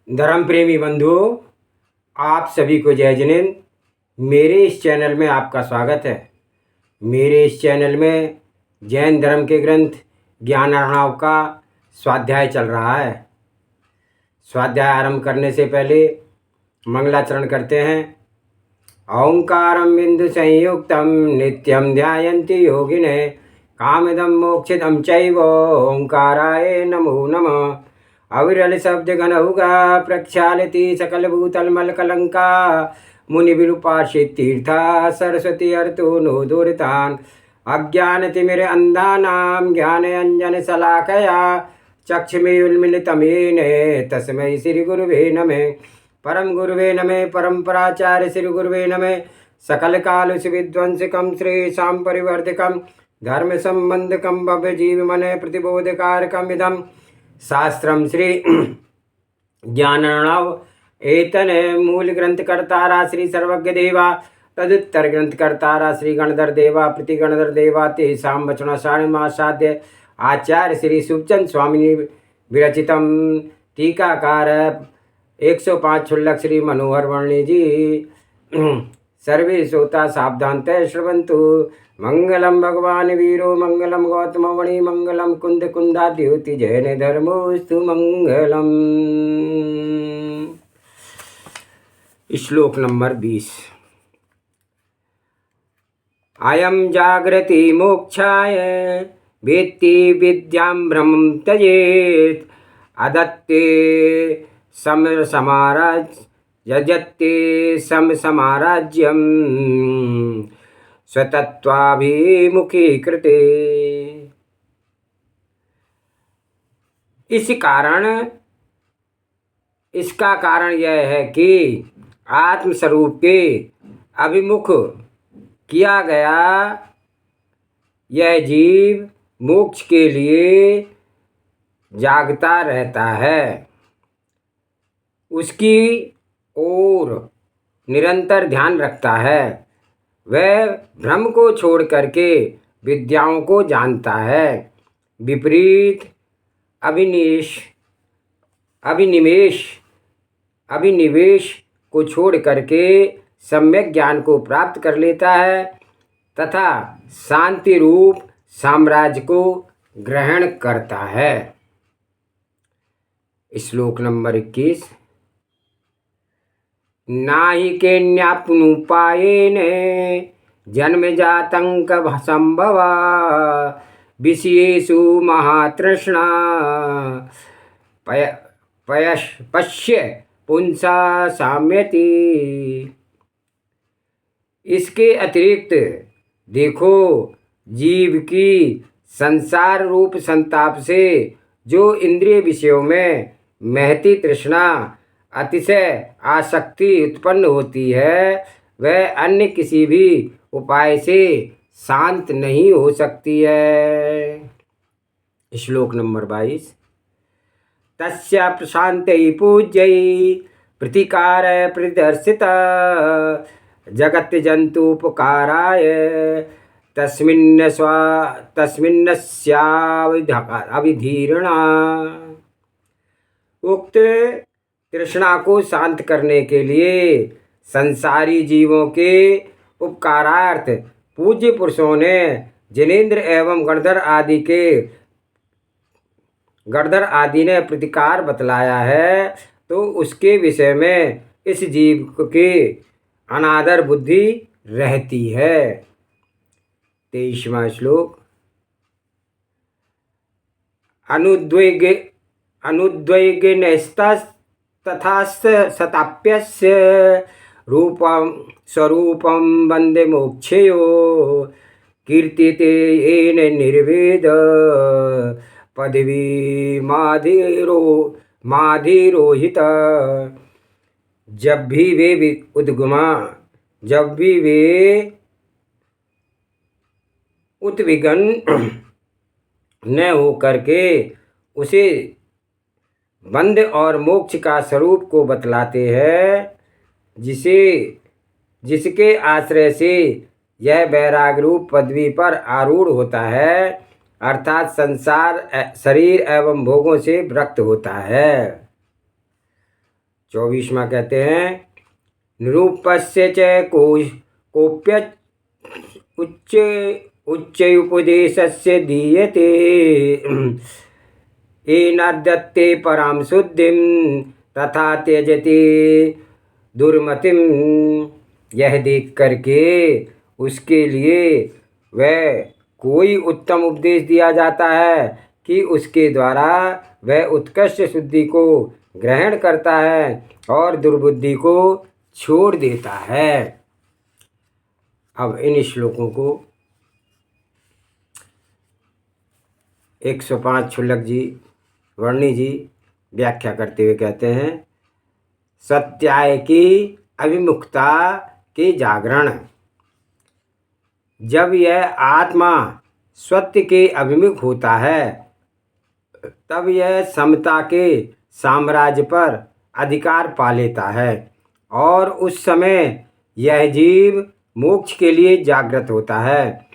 धर्म प्रेमी बंधुओं, आप सभी को जय जिनेंद्र। मेरे इस चैनल में आपका स्वागत है। मेरे इस चैनल में जैन धर्म के ग्रंथ ज्ञान अर्णव का स्वाध्याय चल रहा है। स्वाध्याय आरंभ करने से पहले मंगलाचरण करते हैं। ओंकारं बिंदु संयुक्तं नित्यं ध्यायन्ति योगिने कामदं मोक्षदं चैव ओंकाराय नमो नमः। अविरल शब्द घन हुगा प्रक्षालति सकल भूतल मल कलंका मुनि विरूपार्षित तीर्था सरस्वती अर्तो नो दुरितान अज्ञान तिमिर अंधानाम ज्ञान अंजन शलाकया चक्षुमे उन्मिलितं येन तस्मै श्री गुरुवे नमः। परम गुरुवे नमः। परम्पराचार्य श्री गुरुवे नमः। सकल काल विध्वंसकं श्री शाम परिवर्तकं धर्म संबंधकं भव्य जीव मन प्रतिबोधकारकम् इदं शास्त्रम श्री ज्ञानर्णव एतन मूल ग्रंथ कर्तारा श्री सर्वज्ञ देवा तदुत्तर ग्रंथ कर्तारा श्री गणधर देवा प्रति गणधर देवा तेषां वचनासाध्य आचार्य श्री सुखचंद स्वामी विरचितम टीकाकार 105 क्षुल्लक श्री मनोहर वर्णी जी। सर्वे श्रोता सावधानतः श्रवन्तु। मंगलम भगवान वीरो मंगलम गौतममणि मंगलम कुंद कुंदाद्योति जैन धर्मोस्तु मंगलम। श्लोक नंबर 20। अयं जागृति मोक्षाय वेत्ति विद्यां ब्रह्म त्यजेत् अदत्ते यजत्ते समाराज्यम स्वतत्वाभिमुखी कृते। इसका कारण यह है कि आत्मस्वरूप के अभिमुख किया गया यह जीव मोक्ष के लिए जागता रहता है, उसकी ओर निरंतर ध्यान रखता है। वह भ्रम को छोड़ करके विद्याओं को जानता है। विपरीत अभिनिवेश को छोड़ करके सम्यक ज्ञान को प्राप्त कर लेता है तथा शांति रूप साम्राज्य को ग्रहण करता है। श्लोक नंबर 21। नाहि केन्याप्नुपायेन जन्मजातं संभवा विषयेषु महातृष्णा पश्य पुंसा साम्यति। इसके अतिरिक्त देखो, जीव की संसार रूप संताप से जो इंद्रिय विषयों में महती तृष्णा अतिशय आसक्ति उत्पन्न होती है, वह अन्य किसी भी उपाय से शांत नहीं हो सकती है। श्लोक नंबर 22। तस्य प्रशांतै पूज्यै प्रतिकार प्रदर्शित जगत जंतुपकाराय तस्मिन्नस्यावधीरणा। उक्त तृष्णा को शांत करने के लिए संसारी जीवों के उपकारार्थ पूज्य पुरुषों ने जिनेंद्र एवं गणधर आदि ने प्रतिकार बतलाया है, तो उसके विषय में इस जीव के अनादर बुद्धि रहती है। 23वां श्लोक। अनुद्वेगेनस्तथा सताप्यस्य रूपं स्वरूपं वन्दे मोक्षयो कीर्तिते येन निर्वेद पदवी माधिरोहित। जब भी वे उद्विग्न न हो करके उसे बंध और मोक्ष का स्वरूप को बतलाते हैं, जिसके आश्रय से यह वैराग रूप पदवी पर आरूढ़ होता है, अर्थात संसार शरीर एवं भोगों से विरक्त होता है। 24वां कहते हैं निरूपस्य च कोप्य उच्च उच्च उपदेशस्य दीयते येनाद्यत्ते परां शुद्धिं तथा त्यजते दुर्मतिम। यह देख करके उसके लिए वह कोई उत्तम उपदेश दिया जाता है कि उसके द्वारा वह उत्कृष्ट शुद्धि को ग्रहण करता है और दुर्बुद्धि को छोड़ देता है। अब इन श्लोकों को 105 क्षुल्लक जी वर्णी जी व्याख्या करते हुए कहते हैं सत्याय की अभिमुखता के जागरण। जब यह आत्मा सत्य के अभिमुख होता है तब यह समता के साम्राज्य पर अधिकार पा लेता है और उस समय यह जीव मोक्ष के लिए जागृत होता है।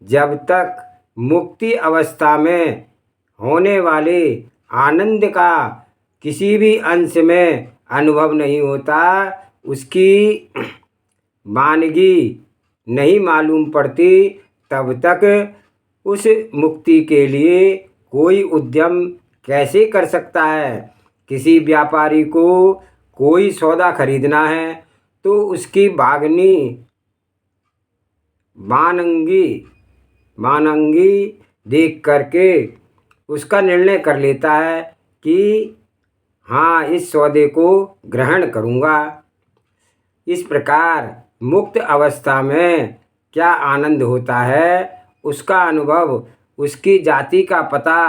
जब तक मुक्ति अवस्था में होने वाले आनंद का किसी भी अंश में अनुभव नहीं होता, उसकी वानगी नहीं मालूम पड़ती, तब तक उस मुक्ति के लिए कोई उद्यम कैसे कर सकता है। किसी व्यापारी को कोई सौदा खरीदना है तो उसकी वानगी देख करके उसका निर्णय कर लेता है कि हाँ, इस सौदे को ग्रहण करूँगा। इस प्रकार मुक्त अवस्था में क्या आनंद होता है, उसका अनुभव उसकी जाति का पता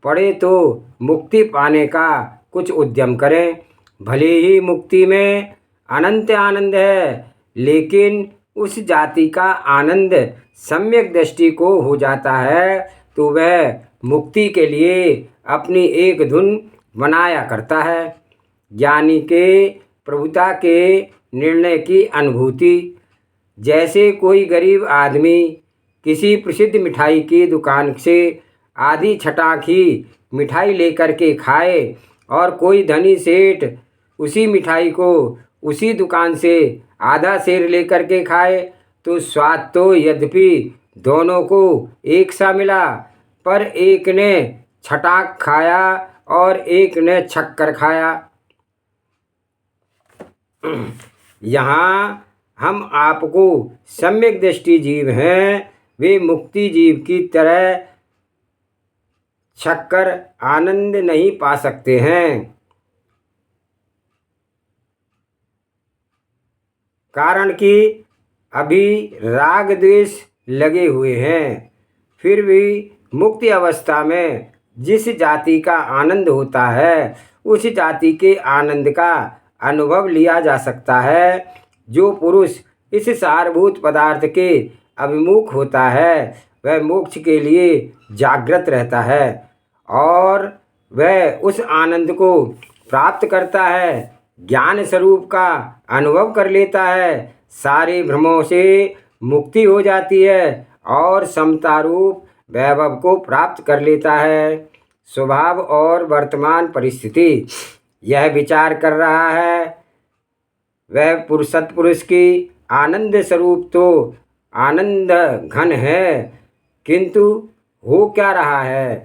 पड़े तो मुक्ति पाने का कुछ उद्यम करें। भले ही मुक्ति में अनंत आनंद है, लेकिन उस जाति का आनंद सम्यक दृष्टि को हो जाता है तो वह मुक्ति के लिए अपनी एक धुन बनाया करता है। ज्ञानी के प्रभुता के निर्णय की अनुभूति। जैसे कोई गरीब आदमी किसी प्रसिद्ध मिठाई की दुकान से आधी छटाकी मिठाई लेकर के खाए और कोई धनी सेठ उसी मिठाई को उसी दुकान से आधा सेर लेकर के खाए तो स्वाद तो यद्यपि दोनों को एक सा मिला, पर एक ने छटाक खाया और एक ने छक्कर खाया। यहाँ हम आपको सम्यक दृष्टि जीव हैं, वे मुक्ति जीव की तरह छक्कर आनंद नहीं पा सकते हैं। कारण कि अभी राग द्वेष लगे हुए हैं। फिर भी मुक्ति अवस्था में जिस जाति का आनंद होता है उस जाति के आनंद का अनुभव लिया जा सकता है। जो पुरुष इस सारभूत पदार्थ के अभिमुख होता है वह मोक्ष के लिए जागृत रहता है और वह उस आनंद को प्राप्त करता है, ज्ञान स्वरूप का अनुभव कर लेता है, सारे भ्रमों से मुक्ति हो जाती है और समता रूप वैभव को प्राप्त कर लेता है। स्वभाव और वर्तमान परिस्थिति यह विचार कर रहा है वह सत्पुरुष की आनंद स्वरूप तो आनंद घन है, किंतु हो क्या रहा है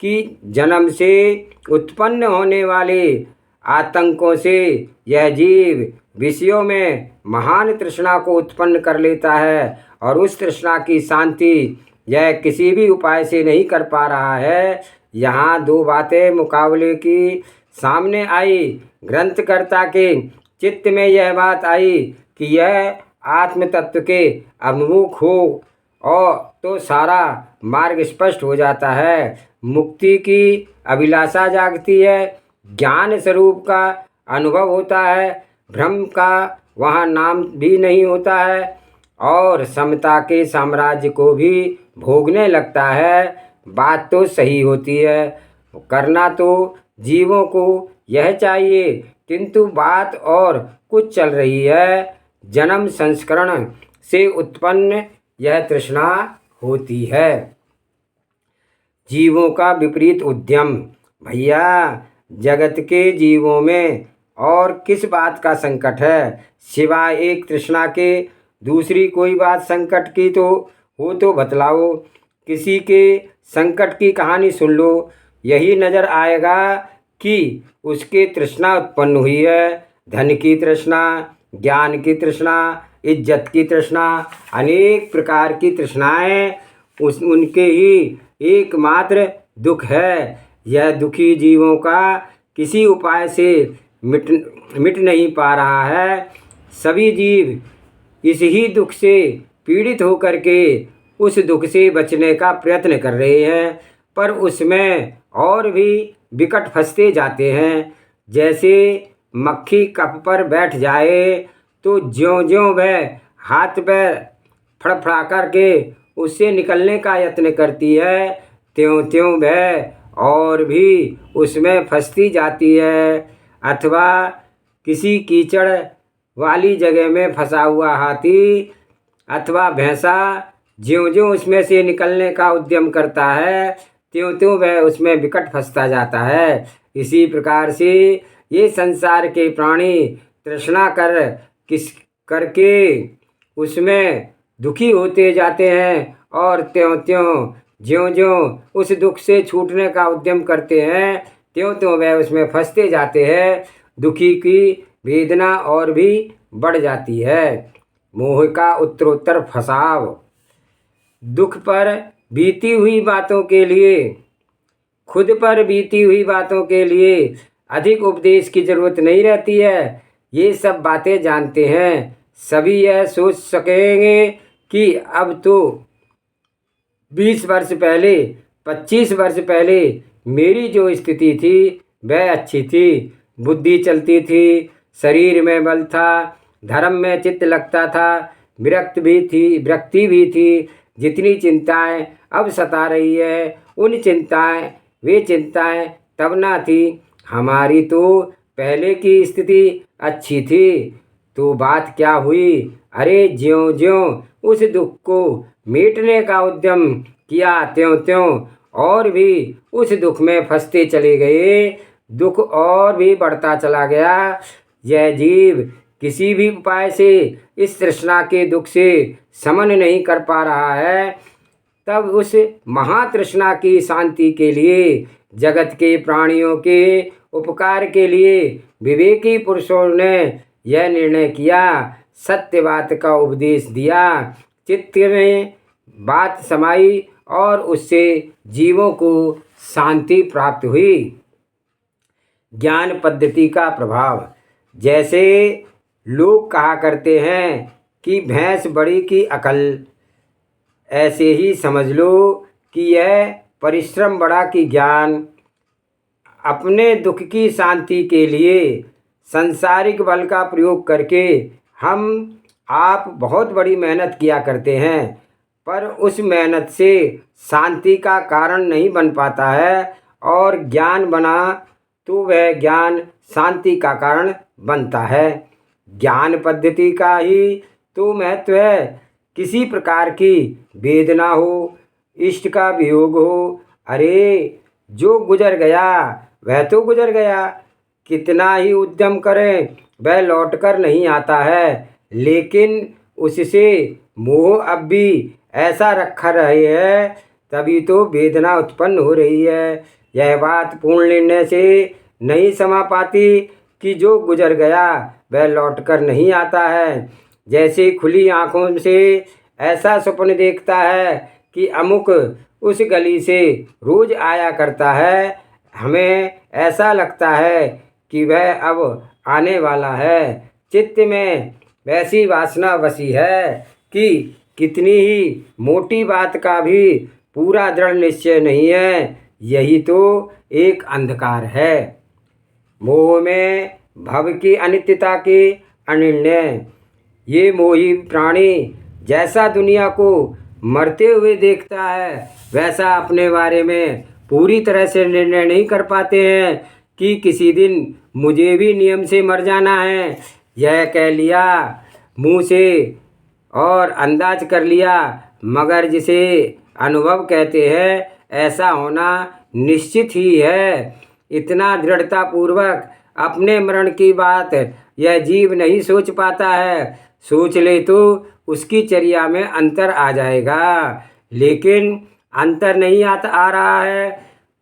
कि जन्म से उत्पन्न होने वाले आतंकों से यह जीव विषयों में महान तृष्णा को उत्पन्न कर लेता है और उस तृष्णा की शांति यह किसी भी उपाय से नहीं कर पा रहा है। यहाँ दो बातें मुकाबले की सामने आई। ग्रंथकर्ता के चित्त में यह बात आई कि यह आत्म तत्व के अभिमुख हो और तो सारा मार्ग स्पष्ट हो जाता है, मुक्ति की अभिलाषा जागती है, ज्ञान स्वरूप का अनुभव होता है, भ्रम का वहाँ नाम भी नहीं होता है और समता के साम्राज्य को भी भोगने लगता है। बात तो सही होती है, करना तो जीवों को यह चाहिए, किंतु बात और कुछ चल रही है। जन्म संस्करण से उत्पन्न यह तृष्णा होती है। जीवों का विपरीत उद्यम। भैया, जगत के जीवों में और किस बात का संकट है? सिवाय एक तृष्णा के दूसरी कोई बात संकट की तो हो तो बतलाओ। किसी के संकट की कहानी सुन लो, यही नज़र आएगा कि उसके तृष्णा उत्पन्न हुई है। धन की तृष्णा, ज्ञान की तृष्णा, इज्जत की तृष्णा, अनेक प्रकार की तृष्णाएं उनके ही एकमात्र दुख है। यह दुखी जीवों का किसी उपाय से मिट नहीं पा रहा है। सभी जीव इस ही दुख से पीड़ित होकर के उस दुख से बचने का प्रयत्न कर रहे हैं, पर उसमें और भी विकट फंसते जाते हैं। जैसे मक्खी कप पर बैठ जाए तो ज्यों-ज्यों वह हाथ पैर फड़फड़ा करके उससे निकलने का यत्न करती है, त्यों-त्यों वह और भी उसमें फंसती जाती है। अथवा किसी कीचड़ वाली जगह में फंसा हुआ हाथी अथवा भैंसा ज्यों-ज्यों उसमें से निकलने का उद्यम करता है, त्यों-त्यों वह उसमें विकट फंसता जाता है। इसी प्रकार से ये संसार के प्राणी तृष्णा करके उसमें दुखी होते जाते हैं और त्यों-त्यों ज्यों-ज्यों उस दुख से छूटने का उद्यम करते हैं, त्यों-त्यों वह उसमें फंसते जाते हैं। दुखी की वेदना और भी बढ़ जाती है। मोह का उत्तरोत्तर फंसाव। दुख पर बीती हुई बातों के लिए, खुद पर बीती हुई बातों के लिए अधिक उपदेश की जरूरत नहीं रहती है। ये सब बातें जानते हैं सभी। यह सोच सकेंगे कि अब तो 20 वर्ष पहले, 25 वर्ष पहले मेरी जो स्थिति थी वह अच्छी थी। बुद्धि चलती थी, शरीर में बल था, धर्म में चित्त लगता था, विरक्ति भी थी। जितनी चिंताएं अब सता रही है वे चिंताएं तब ना थी। हमारी तो पहले की स्थिति अच्छी थी। तो बात क्या हुई? अरे ज्यों-ज्यों उस दुख को मिटने का उद्यम किया, त्यों-त्यों और भी उस दुख में फंसते चले गए। दुख और भी बढ़ता चला गया। यह जीव किसी भी उपाय से इस तृष्णा के दुख से शमन नहीं कर पा रहा है। तब उस महातृष्णा की शांति के लिए, जगत के प्राणियों के उपकार के लिए विवेकी पुरुषों ने यह निर्णय किया, सत्य बात का उपदेश दिया। चित्त में बात समाई और उससे जीवों को शांति प्राप्त हुई। ज्ञान पद्धति का प्रभाव। जैसे लोग कहा करते हैं कि भैंस बड़ी की अकल, ऐसे ही समझ लो कि यह परिश्रम बड़ा की ज्ञान। अपने दुख की शांति के लिए सांसारिक बल का प्रयोग करके हम आप बहुत बड़ी मेहनत किया करते हैं, पर उस मेहनत से शांति का कारण नहीं बन पाता है। और ज्ञान बना तो वह ज्ञान शांति का कारण बनता है। ज्ञान पद्धति का ही तो महत्व है। किसी प्रकार की वेदना हो, इष्ट का वियोग हो, अरे जो गुजर गया वह तो गुजर गया, कितना ही उद्यम करें वह लौटकर नहीं आता है। लेकिन उससे मोह अब भी ऐसा रखा रहे है, तभी तो वेदना उत्पन्न हो रही है। यह बात पूर्ण निर्णय से नहीं समा पाती कि जो गुजर गया वह लौटकर नहीं आता है। जैसे खुली आँखों से ऐसा स्वप्न देखता है कि अमुक उस गली से रोज आया करता है, हमें ऐसा लगता है कि वह अब आने वाला है। चित्त में वैसी वासना बसी है कि कितनी ही मोटी बात का भी पूरा दृढ़ निश्चय नहीं है। यही तो एक अंधकार है। मोह में भव की अनित्यता के अनिर्णय। ये मोही प्राणी जैसा दुनिया को मरते हुए देखता है, वैसा अपने बारे में पूरी तरह से निर्णय नहीं कर पाते हैं कि किसी दिन मुझे भी नियम से मर जाना है। यह कह लिया मुँह से और अंदाज कर लिया, मगर जिसे अनुभव कहते हैं ऐसा होना निश्चित ही है। इतना दृढ़तापूर्वक अपने मरण की बात यह जीव नहीं सोच पाता है। सोच ले तो उसकी चर्या में अंतर आ जाएगा, लेकिन अंतर नहीं आ रहा है।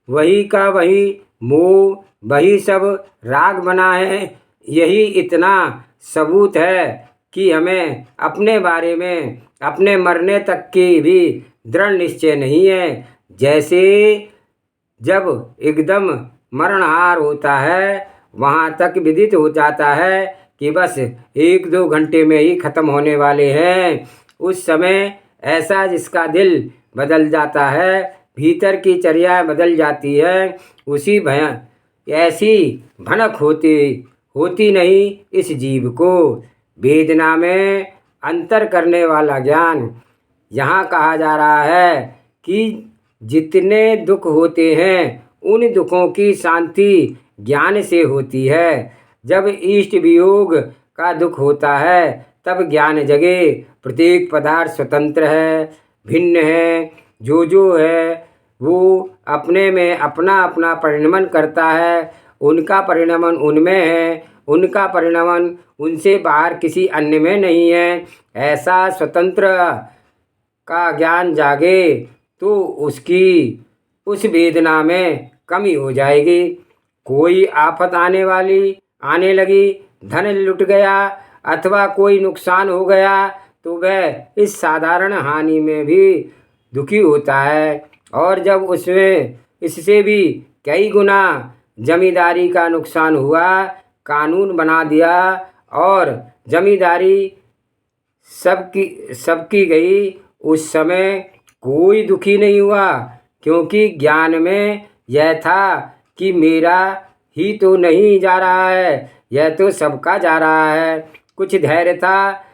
वही का वही मोह, वही सब राग बना है। यही इतना सबूत है कि हमें अपने बारे में अपने मरने तक की भी दृढ़ निश्चय नहीं है। जैसे जब एकदम मरणहार होता है, वहाँ तक विदित हो जाता है कि बस 1-2 घंटे में ही खत्म होने वाले हैं। उस समय ऐसा जिसका दिल बदल जाता है, भीतर की चर्या बदल जाती है, उसी ऐसी भनक होती नहीं इस जीव को। वेदना में अंतर करने वाला ज्ञान यहाँ कहा जा रहा है कि जितने दुख होते हैं उन दुखों की शांति ज्ञान से होती है। जब इष्ट वियोग का दुख होता है तब ज्ञान जगे। प्रत्येक पदार्थ स्वतंत्र है, भिन्न है। जो है वो अपने में अपना अपना परिणमन करता है। उनका परिणमन उनमें है, उनका परिणमन उनसे बाहर किसी अन्य में नहीं है। ऐसा स्वतंत्र का ज्ञान जागे तो उसकी उस वेदना में कमी हो जाएगी। कोई आफत आने लगी, धन लुट गया अथवा कोई नुकसान हो गया तो वह इस साधारण हानि में भी दुखी होता है। और जब उसमें इससे भी कई गुना जमींदारी का नुकसान हुआ, कानून बना दिया और जमींदारी सबकी गई, उस समय कोई दुखी नहीं हुआ, क्योंकि ज्ञान में यह था कि मेरा ही तो नहीं जा रहा है, यह तो सबका जा रहा है। कुछ धैर्य था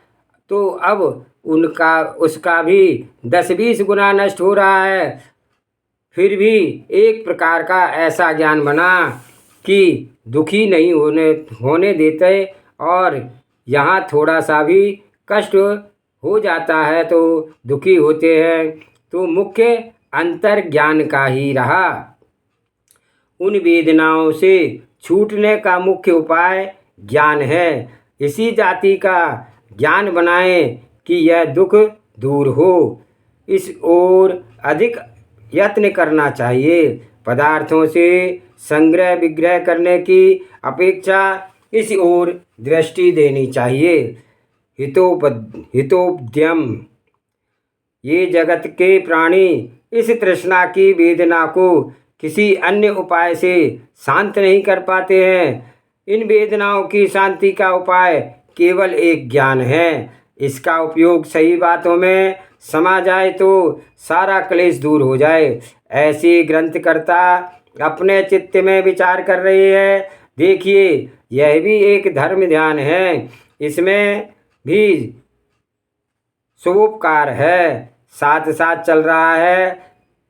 तो अब उसका भी 10-20 गुना नष्ट हो रहा है। फिर भी एक प्रकार का ऐसा ज्ञान बना कि दुखी नहीं होने देते, और यहाँ थोड़ा सा भी कष्ट हो जाता है तो दुखी होते हैं। तो मुख्य अंतर ज्ञान का ही रहा। उन वेदनाओं से छूटने का मुख्य उपाय ज्ञान है। इसी जाति का ज्ञान बनाएं कि यह दुख दूर हो। इस ओर अधिक यत्न करना चाहिए। पदार्थों से संग्रह विग्रह करने की अपेक्षा इस ओर दृष्टि देनी चाहिए। हितोपद्यम। ये जगत के प्राणी इस तृष्णा की वेदना को किसी अन्य उपाय से शांत नहीं कर पाते हैं। इन वेदनाओं की शांति का उपाय केवल एक ज्ञान है। इसका उपयोग सही बातों में समा जाए तो सारा क्लेश दूर हो जाए। ऐसी ग्रंथकर्ता अपने चित्त में विचार कर रही है। देखिए, यह भी एक धर्म ध्यान है, इसमें भी शुभोपकार है, साथ साथ चल रहा है।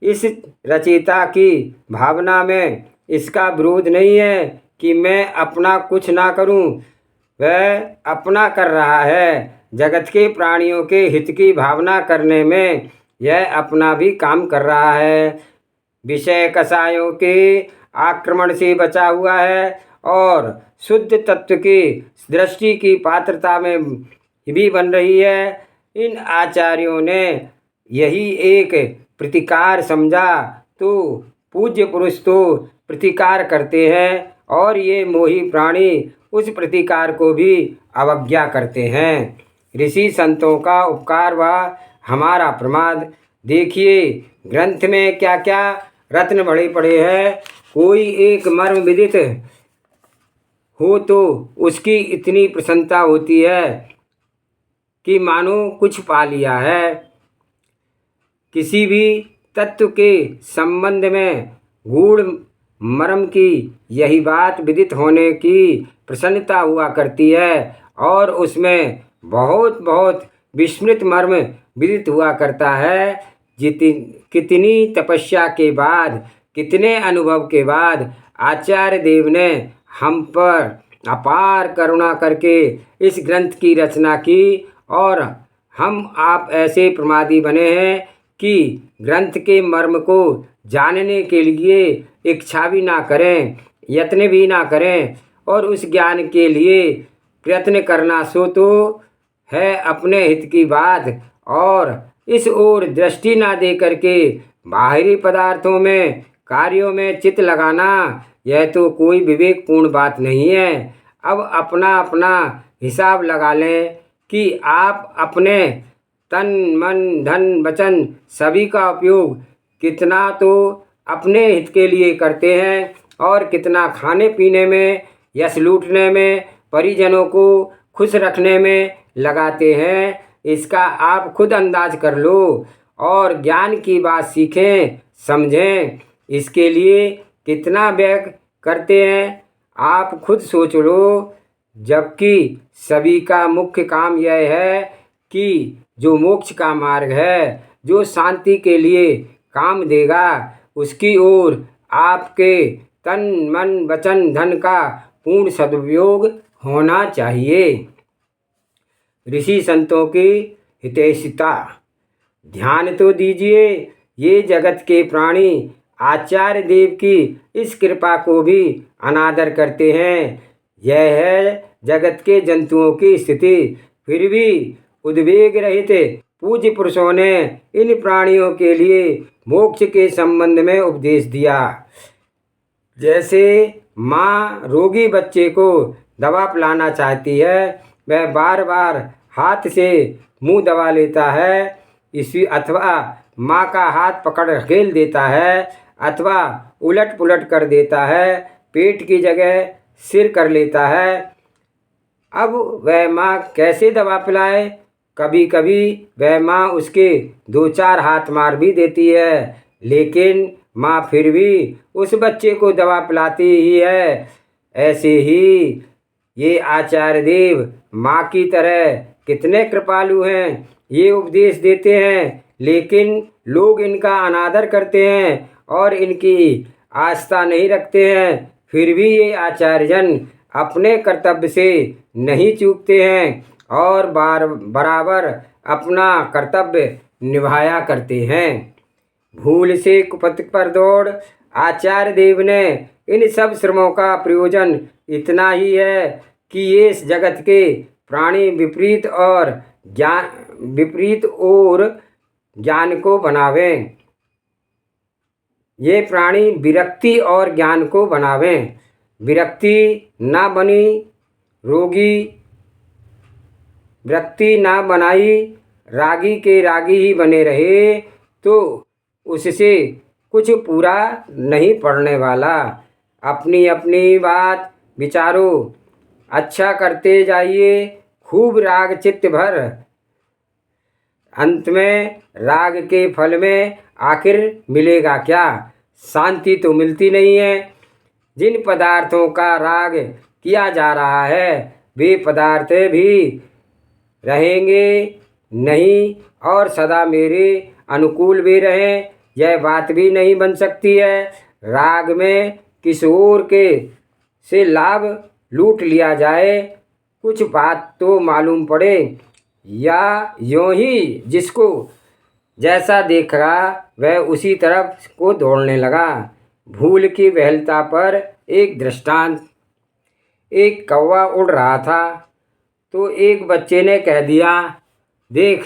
इस रचयिता की भावना में इसका विरोध नहीं है कि मैं अपना कुछ ना करूं, वह अपना कर रहा है। जगत के प्राणियों के हित की भावना करने में यह अपना भी काम कर रहा है। विषय कषायों के आक्रमण से बचा हुआ है और शुद्ध तत्व की दृष्टि की पात्रता में भी बन रही है। इन आचार्यों ने यही एक प्रतिकार समझा तो पूज्य पुरुष तो प्रतिकार करते हैं, और ये मोही प्राणी उस प्रतिकार को भी अवज्ञा करते हैं। ऋषि संतों का उपकार व हमारा प्रमाद। देखिए, ग्रंथ में क्या क्या रत्न भरे पड़े हैं। कोई एक मर्म विदित हो तो उसकी इतनी प्रसन्नता होती है कि मानो कुछ पा लिया है। किसी भी तत्व के संबंध में गूढ़ मर्म की यही बात विदित होने की प्रसन्नता हुआ करती है, और उसमें बहुत बहुत विस्मृत मर्म विदित हुआ करता है। कितनी तपस्या के बाद, कितने अनुभव के बाद आचार्य देव ने हम पर अपार करुणा करके इस ग्रंथ की रचना की, और हम आप ऐसे प्रमादी बने हैं कि ग्रंथ के मर्म को जानने के लिए इच्छा भी ना करें, यत्न भी ना करें, और उस ज्ञान के लिए प्रयत्न करना, सो तो है अपने हित की बात, और इस ओर दृष्टि ना दे करके बाहरी पदार्थों में, कार्यों में चित्त लगाना, यह तो कोई विवेकपूर्ण बात नहीं है। अब अपना अपना हिसाब लगा लें कि आप अपने तन मन धन वचन सभी का उपयोग कितना तो अपने हित के लिए करते हैं और कितना खाने पीने में, यश लूटने में, परिजनों को खुश रखने में लगाते हैं। इसका आप खुद अंदाज कर लो और ज्ञान की बात सीखें, समझें। इसके लिए कितना व्यय करते हैं आप खुद सोच लो। जबकि सभी का मुख्य काम यह है कि जो मोक्ष का मार्ग है, जो शांति के लिए काम देगा, उसकी ओर आपके तन मन वचन धन का पूर्ण सदुपयोग होना चाहिए। ऋषि संतों की हितैषिता। ध्यान तो दीजिए, ये जगत के प्राणी आचार्य देव की इस कृपा को भी अनादर करते हैं। यह है जगत के जंतुओं की स्थिति। फिर भी उद्वेग रहित पूज्य पुरुषों ने इन प्राणियों के लिए मोक्ष के संबंध में उपदेश दिया। जैसे माँ रोगी बच्चे को दवा पिलाना चाहती है, वह बार बार हाथ से मुंह दबा लेता है, इसी अथवा माँ का हाथ पकड़ ढकेल देता है, अथवा उलट पुलट कर देता है, पेट की जगह सिर कर लेता है। अब वह माँ कैसे दवा पिलाए? कभी कभी वह माँ उसके 2-4 हाथ मार भी देती है, लेकिन माँ फिर भी उस बच्चे को दवा पिलाती ही है। ऐसे ही ये आचार्य देव माँ की तरह कितने कृपालु हैं। ये उपदेश देते हैं, लेकिन लोग इनका अनादर करते हैं और इनकी आस्था नहीं रखते हैं। फिर भी ये आचार्यजन अपने कर्तव्य से नहीं चूकते हैं और बराबर अपना कर्तव्य निभाया करते हैं। भूल से कुपथ पर दौड़। आचार्य देव ने इन सब श्रमों का प्रयोजन इतना ही है कि ये इस जगत के प्राणी विपरीत और ज्ञान को बनावें। ये प्राणी विरक्ति और ज्ञान को बनावें। विरक्ति ना बनी, विरक्ति ना बनाई, रागी के रागी ही बने रहे तो उससे कुछ पूरा नहीं पड़ने वाला। अपनी अपनी बात विचारो, अच्छा करते जाइए, खूब राग चित्त भर। अंत में राग के फल में आखिर मिलेगा क्या? शांति तो मिलती नहीं है। जिन पदार्थों का राग किया जा रहा है वे पदार्थ भी रहेंगे नहीं और सदा मेरे अनुकूल भी रहें, यह बात भी नहीं बन सकती है। राग में किस ओर के से लाभ लूट लिया जाए, कुछ बात तो मालूम पड़े, या यूँ ही जिसको जैसा देखा वह उसी तरफ को दौड़ने लगा। भूल की बहलता पर एक दृष्टांत। एक कौवा उड़ रहा था तो एक बच्चे ने कह दिया, देख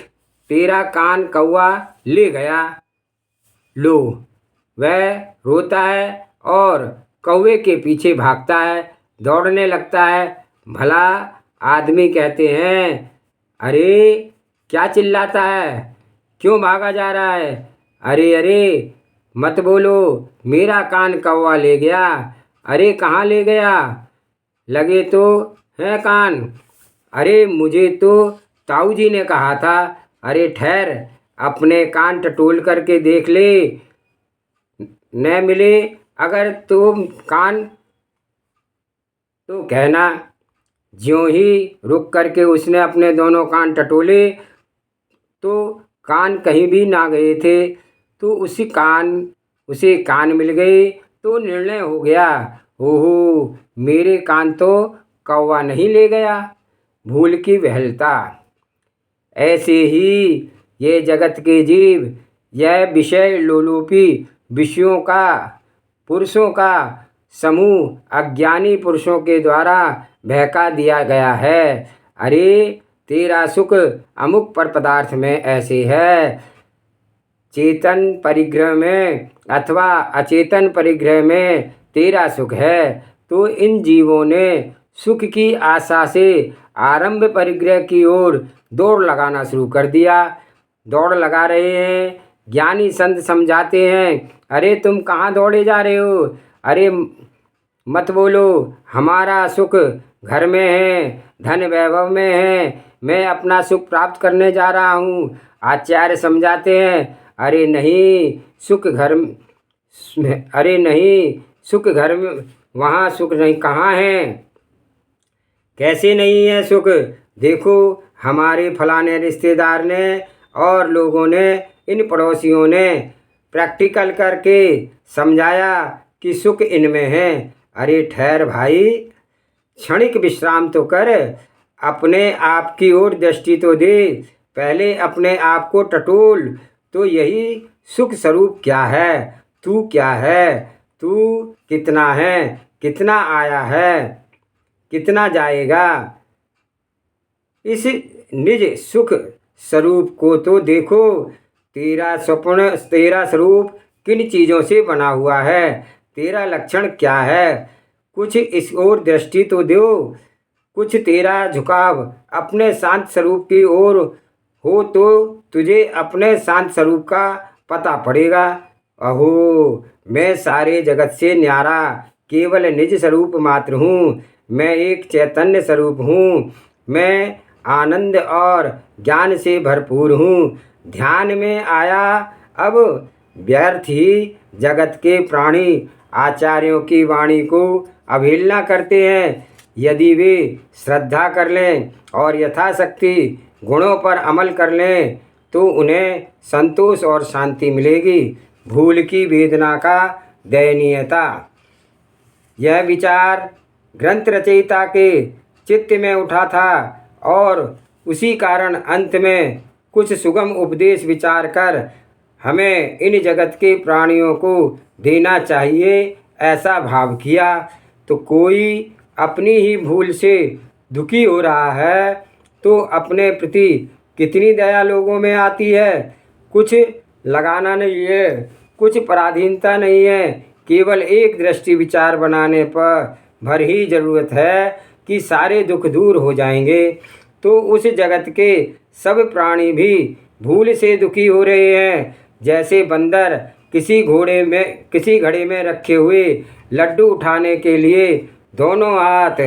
तेरा कान कौवा ले गया। लो, वह रोता है और कौवे के पीछे भागता है, दौड़ने लगता है। भला आदमी कहते हैं, अरे क्या चिल्लाता है, क्यों भागा जा रहा है? अरे अरे मत बोलो, मेरा कान कौवा ले गया। अरे कहाँ ले गया? लगे तो है कान। अरे मुझे तो ताऊ जी ने कहा था। अरे ठहर, अपने कान टटोल करके देख ले, न मिले अगर तुम कान तो कहना। ज्यों ही रुक करके उसने अपने दोनों कान टटोले तो कान कहीं भी ना गए थे, तो उसे कान मिल गए। तो निर्णय हो गया, ओहो मेरे कान तो कौवा नहीं ले गया। भूल की बहलता। ऐसे ही ये जगत के जीव, यह विषय लोलुपी विषयों का, पुरुषों का समूह अज्ञानी पुरुषों के द्वारा बहका दिया गया है। अरे तेरा सुख अमुक पर पदार्थ में ऐसे है, चेतन परिग्रह में अथवा अचेतन परिग्रह में तेरा सुख है। तो इन जीवों ने सुख की आशा से आरंभ परिग्रह की ओर दौड़ लगाना शुरू कर दिया। दौड़ लगा रहे हैं। ज्ञानी संत समझाते हैं, अरे तुम कहाँ दौड़े जा रहे हो? अरे मत बोलो, हमारा सुख घर में है, धन वैभव में है, मैं अपना सुख प्राप्त करने जा रहा हूँ। आचार्य समझाते हैं, अरे नहीं, सुख घर में, अरे नहीं, सुख घर में, वहाँ सुख नहीं, कहाँ है? कैसे नहीं है सुख? देखो, हमारे फलाने रिश्तेदार ने और लोगों ने, इन पड़ोसियों ने प्रैक्टिकल करके समझाया कि सुख इनमें है। अरे ठहर भाई, क्षणिक विश्राम तो कर, अपने आप की ओर दृष्टि तो दे, पहले अपने आप को टटोल। तो यही सुख स्वरूप क्या है? तू क्या है? तू कितना है? कितना आया है? कितना जाएगा? इस निज सुख स्वरूप को तो देखो। तेरा स्वरूप किन चीज़ों से बना हुआ है? तेरा लक्षण क्या है? कुछ इस ओर दृष्टि तो दो। कुछ तेरा झुकाव अपने शांत स्वरूप की ओर हो तो तुझे अपने शांत स्वरूप का पता पड़ेगा। अहो, मैं सारे जगत से न्यारा केवल निज स्वरूप मात्र हूँ। मैं एक चैतन्य स्वरूप हूँ। मैं आनंद और ज्ञान से भरपूर हूँ। ध्यान में आया। अब व्यर्थ ही जगत के प्राणी आचार्यों की वाणी को अवहेलना करते हैं। यदि वे श्रद्धा कर लें और यथाशक्ति गुणों पर अमल कर लें तो उन्हें संतोष और शांति मिलेगी। भूल की वेदना का दयनीयता। यह विचार ग्रंथ रचयिता के चित्त में उठा था और उसी कारण अंत में कुछ सुगम उपदेश विचार कर हमें इन जगत के प्राणियों को देना चाहिए, ऐसा भाव किया। तो कोई अपनी ही भूल से दुखी हो रहा है तो अपने प्रति कितनी दया लोगों में आती है। कुछ लगाना नहीं है, कुछ पराधीनता नहीं है, केवल एक दृष्टि विचार बनाने पर भर ही ज़रूरत है कि सारे दुख दूर हो जाएंगे। तो उस जगत के सब प्राणी भी भूल से दुखी हो रहे हैं। जैसे बंदर किसी घड़े में रखे हुए लड्डू उठाने के लिए दोनों हाथ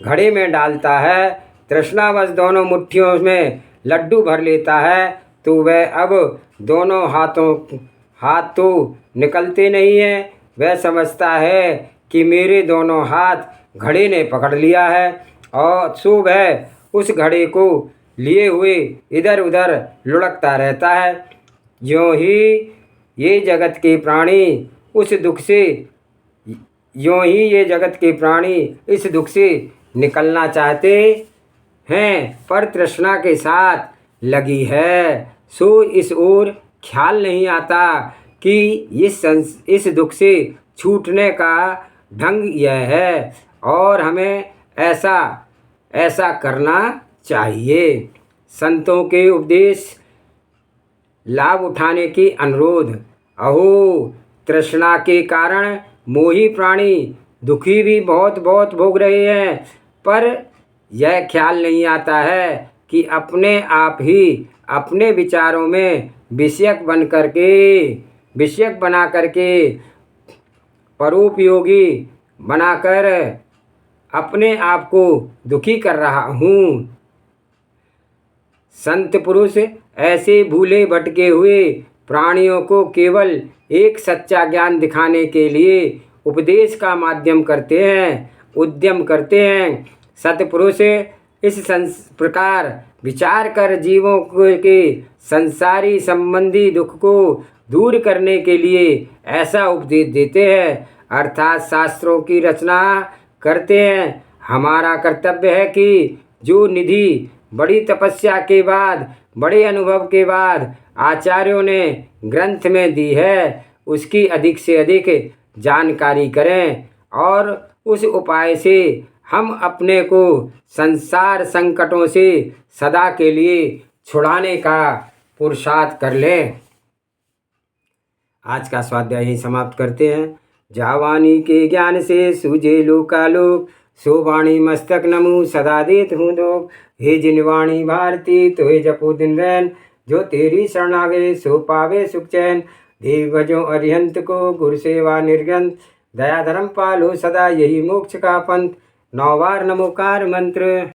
घड़े में डालता है, तृष्णावश दोनों मुट्ठियों में लड्डू भर लेता है, तो वह अब दोनों हाथ तो निकलते नहीं हैं। वह समझता है कि मेरे दोनों हाथ घड़े ने पकड़ लिया है और सो वह उस घड़े को लिए हुए इधर उधर लुढ़कता रहता है। यों ही ये जगत के प्राणी इस दुख से निकलना चाहते हैं, पर तृष्णा के साथ लगी है। सो इस ओर ख्याल नहीं आता कि इस दुख से छूटने का ढंग यह है और हमें ऐसा करना चाहिए। संतों के उपदेश लाभ उठाने की अनुरोध। अहो, तृष्णा के कारण मोही प्राणी दुखी भी बहुत बहुत भोग रहे हैं, पर यह ख्याल नहीं आता है कि अपने आप ही अपने विचारों में विषयक बना करके परोपयोगी बनाकर अपने आप को दुखी कर रहा हूँ। संत पुरुष ऐसे भूले भटके हुए प्राणियों को केवल एक सच्चा ज्ञान दिखाने के लिए उपदेश का उद्यम करते हैं। सतपुरुष इस प्रकार विचार कर जीवों के संसारी संबंधी दुख को दूर करने के लिए ऐसा उपदेश देते हैं, अर्थात शास्त्रों की रचना करते हैं। हमारा कर्तव्य है कि जो निधि बड़ी तपस्या के बाद, बड़े अनुभव के बाद आचार्यों ने ग्रंथ में दी है, उसकी अधिक से अधिक जानकारी करें और उस उपाय से हम अपने को संसार संकटों से सदा के लिए छुड़ाने का पुरुषार्थ कर लें। आज का स्वाध्याय यही समाप्त करते हैं। जावानी के ज्ञान से सूझे लोकालोक, सो वाणी मस्तक नमु सदा देत हूँ दोग। हे जिनवाणी भारती तोहे जपो दिन रैन, जो तेरी शरण आ गए सो पावे सुख चैन। देव भजो अरिहंत को गुरु सेवा निर्गंथ, दया धर्म पालो सदा यही मोक्ष का पंथ। 9 बार नमोकार मंत्र।